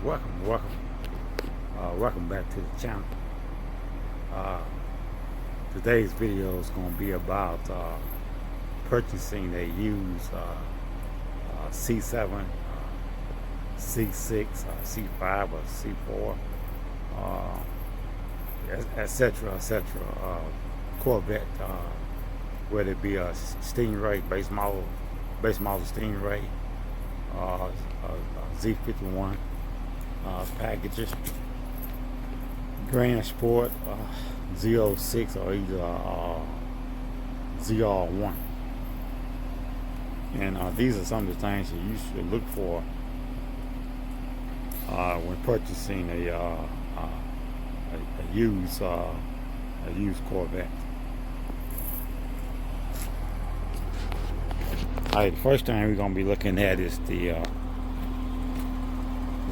Welcome back to the channel. Uh, Today's video is going to be about purchasing a used C7, C6, C5, or C4, etc. Corvette, whether it be a Stingray, base model Stingray, Z51 packages, Grand Sport, Z06, or either ZR1. And these are some of the things that you should look for when purchasing a used Corvette. Alright, the first thing we're going to be looking at is the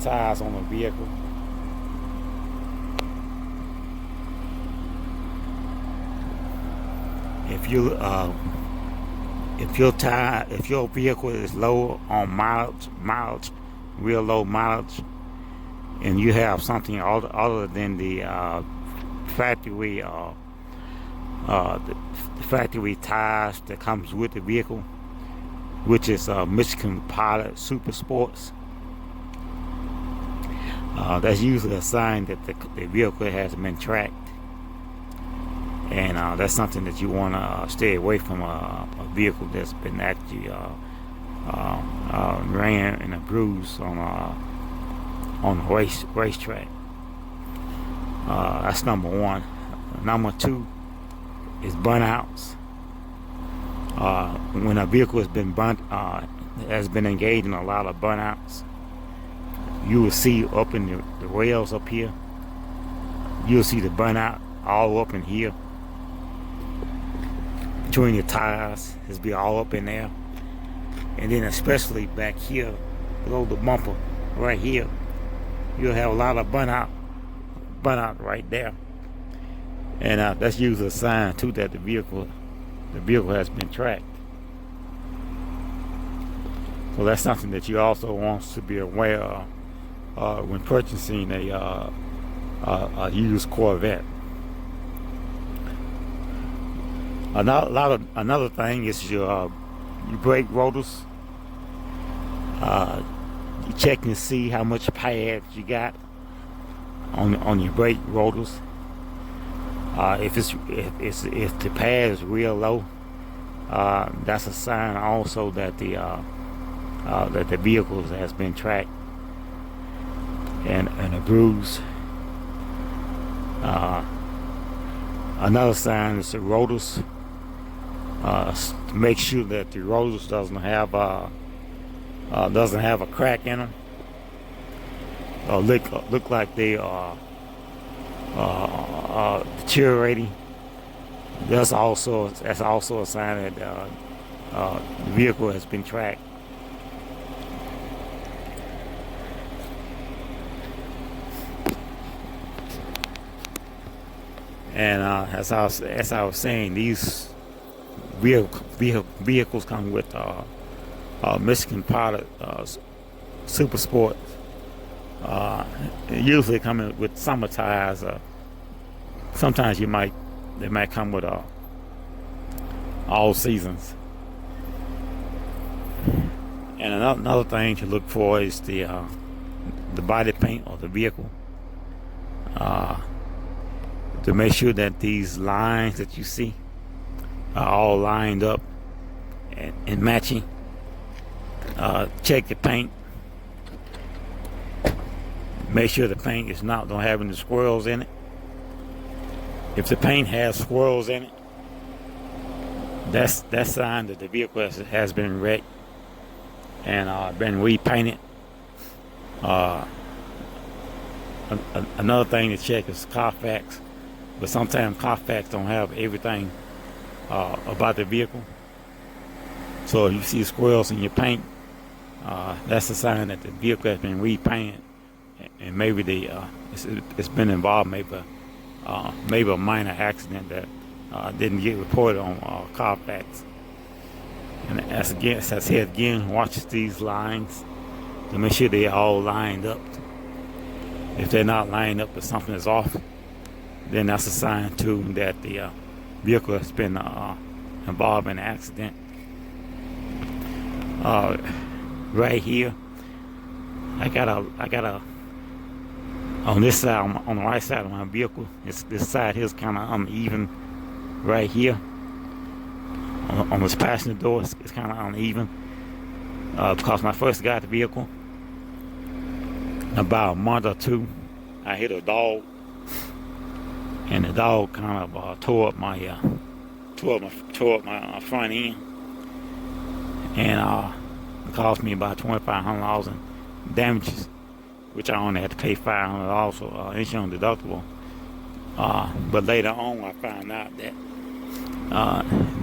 tires on the vehicle. If your vehicle is low on mileage, real low mileage, and you have something other than the factory tires that comes with the vehicle, which is Michelin Pilot Super Sports, that's usually a sign that the vehicle has been tracked. And that's something that you want to stay away from, a vehicle that's been actually ran in a bruise on a racetrack. That's number one. Number two is burnouts. When a vehicle has been engaged in a lot of burnouts, you will see up in the rails up here. You'll see the burnout all up in here. Between the tires, it's be all up in there, and then especially back here below the bumper, right here, you'll have a lot of burnout right there, and that's usually a sign too that the vehicle has been tracked. So that's something that you also want to be aware of when purchasing a used Corvette. Another thing is your brake rotors. You check and see how much pads you got on your brake rotors. If the pad is real low, that's a sign also that the vehicle has been tracked and a bruise. Another sign is the rotors. To make sure that the rotors doesn't have a crack in them, or look like they are deteriorating. That's also a sign that the vehicle has been tracked. And as I was saying, these vehicles come with Michelin Pilot Super Sport. Usually coming with summer tires. Sometimes they might come with all seasons. And another thing to look for is the body paint of the vehicle. To make sure that these lines that you see are all lined up and matching. Check the paint. Make sure the paint don't have any swirls in it. If the paint has swirls in it, that's sign that the vehicle has been wrecked and been repainted. Another thing to check is Carfax, but sometimes Carfax don't have everything about the vehicle. So if you see squirrels in your paint, that's a sign that the vehicle has been repainted, and maybe it's been involved, maybe a minor accident that didn't get reported on Carfax. And as I said again, watch these lines to make sure they're all lined up If they're not lined up, if something is off, then that's a sign too that the vehicle has been involved in an accident. Right here, I got a on this side, on the right side of my vehicle. This side here is kind of uneven. Right here, on this passenger door, it's kind of uneven. Because when I first got the vehicle, about a month or two, I hit a dog, and the dog kind of tore up my front end, and it cost me about $2,500 in damages, which I only had to pay $500 for insurance deductible. But later on, I found out that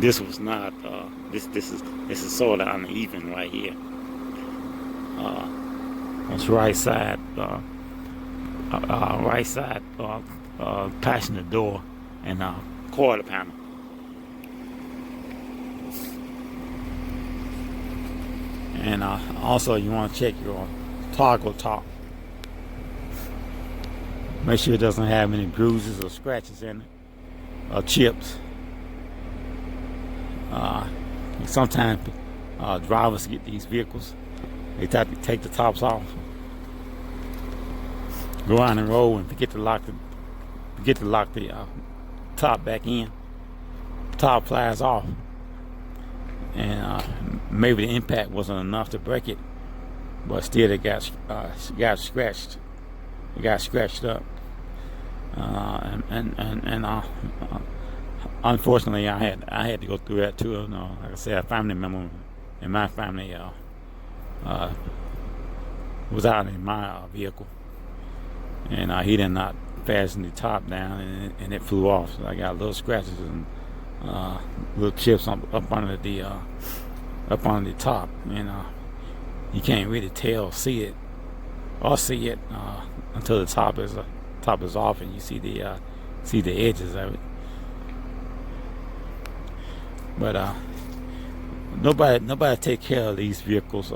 this was not. This is sort of uneven right here. On the right side, passenger door and quarter panel. And also, you want to check your toggle top. Make sure it doesn't have any bruises or scratches in it, or chips. Sometimes drivers get these vehicles, they take the tops off, go on the road and forget to lock the top back in. Top flies off, and maybe the impact wasn't enough to break it, but still it got scratched. It got scratched up, and unfortunately, I had to go through that too. Like I said, a family member in my family was out in my vehicle, and he did not fasten the top down, and it flew off. So I got little scratches and little chips up under the top, and you can't really see it until the top is off, and you see the edges of it. But nobody take care of these vehicles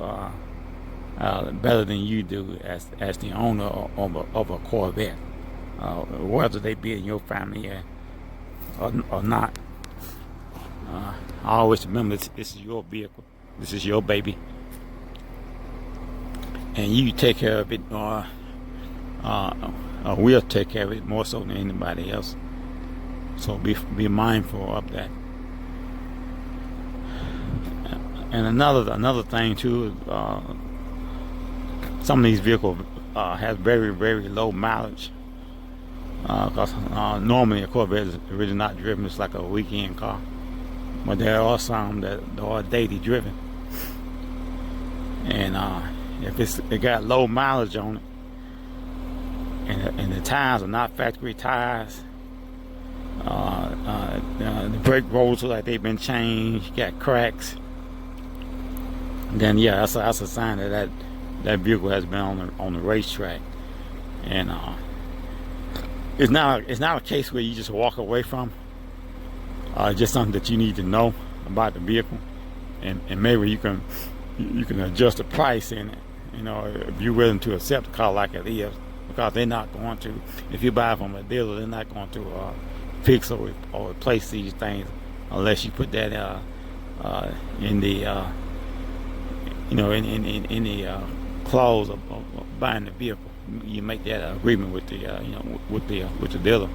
better than you do as the owner of a Corvette, whether they be in your family or not. I always remember this is your vehicle, this is your baby, and you take care of it, or we'll take care of it more so than anybody else. So be mindful of that. And another thing too, some of these vehicles have very, very low mileage, because normally a Corvette is really not driven. It's like a weekend car, but there are some that are daily driven, and if it got low mileage on it, and the tires are not factory tires, the brake rolls look like they've been changed, got cracks, then yeah, that's a sign that vehicle has been on the racetrack. And it's not a case where you just walk away from. Just something that you need to know about the vehicle, and maybe you can adjust the price in it. If you're willing to accept a car like it is, because they're not going to. If you buy from a dealer, they're not going to fix or replace these things unless you put that in the in the clause of buying the vehicle. You make that agreement with the with the dealer.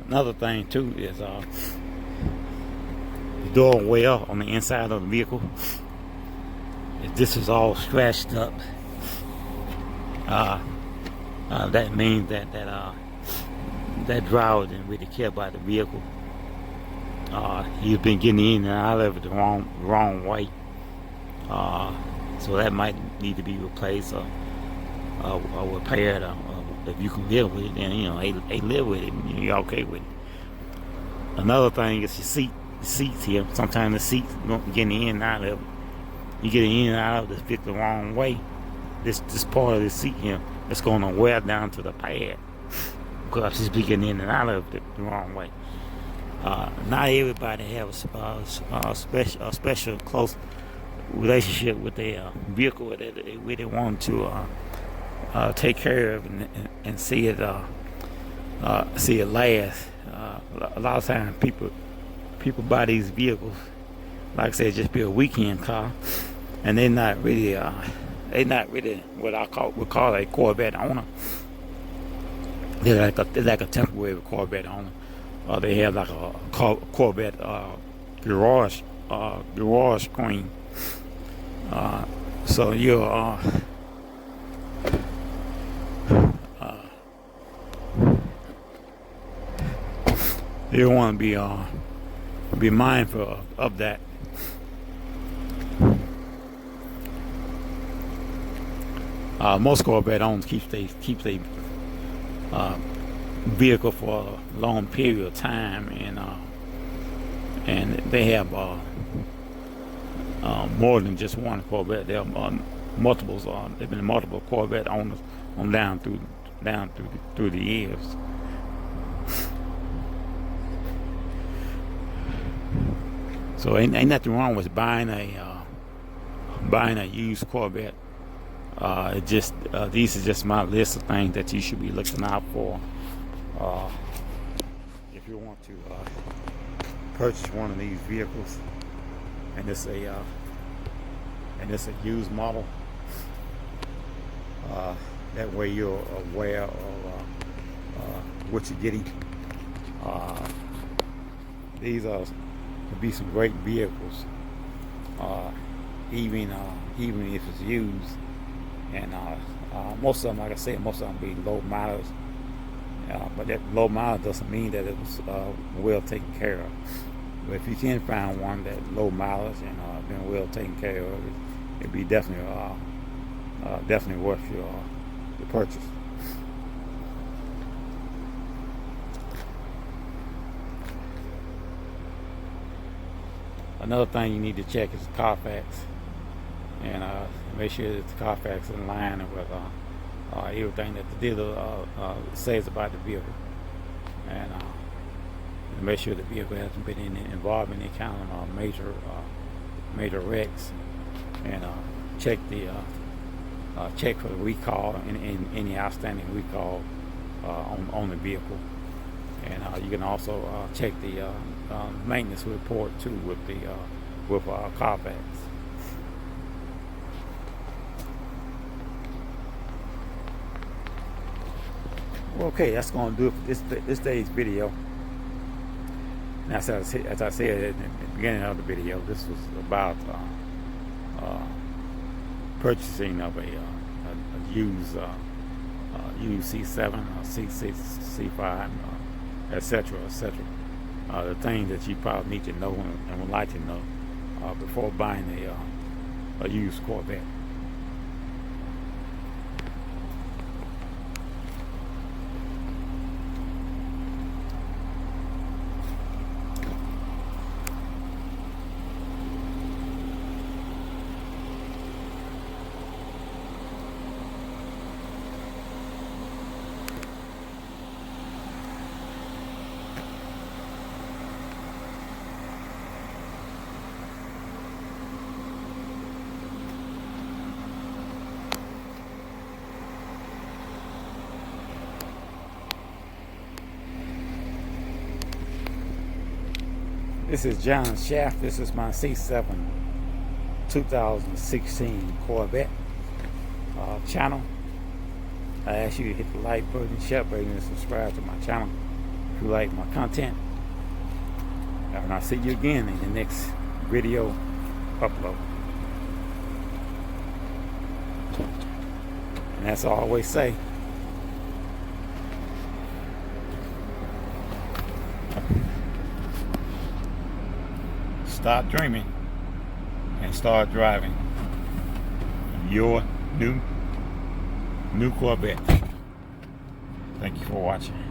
Another thing too is the door well on the inside of the vehicle. If this is all scratched up, that means that driver didn't really care about the vehicle. He's been getting in and out of it the wrong way, so that might need to be replaced or repaired. If you can live with it, then they live with it. And you're okay with it. Another thing is the seats here. Sometimes the seats getting in and out of it. You get in and out of it fit the wrong way. This part of the seat here, it's going to wear down to the pad because it's getting in and out of it the wrong way. Not everybody has a special close relationship with their vehicle that they really want to take care of and see it last. A lot of times people buy these vehicles, like I said, just be a weekend car, and they're not really what would call a Corvette owner. They're like a temporary Corvette owner. They have like a Corvette garage queen. So you you want to be mindful of that. Most Corvette owners keep their vehicle for a long period of time, and they have more than just one Corvette. There are multiples. There've been multiple Corvette owners on down through the years. So ain't nothing wrong with buying a used Corvette. These are just my list of things that you should be looking out for if you want to purchase one of these vehicles, and it's a used model. That way you're aware of what you're getting. These are to be some great vehicles, even if it's used. And most of them, like I said, most of them be low mileage. But that low mileage doesn't mean that it was well taken care of. But if you can find one that low mileage and been well taken care of, it'd be definitely worth your purchase. Another thing you need to check is Carfax, and make sure that the Carfax is in line with everything that the dealer says about the vehicle, and make sure the vehicle hasn't been involved in any kind of major wrecks, and check for the recall and any outstanding recall on the vehicle. And you can also check the maintenance report too with Carfax. Okay, that's going to do it for this day's video. And as I said at the beginning of the video, this was about purchasing of a used C7 or C6, C5, etc., etc. The things that you probably need to know and would like to know before buying a used Corvette. This is John Shaft. This is my C7 2016 Corvette channel. I ask you to hit the like button, share button, and subscribe to my channel if you like my content. And I'll see you again in the next video upload. And as I always say, stop dreaming and start driving your new Corvette. Thank you for watching.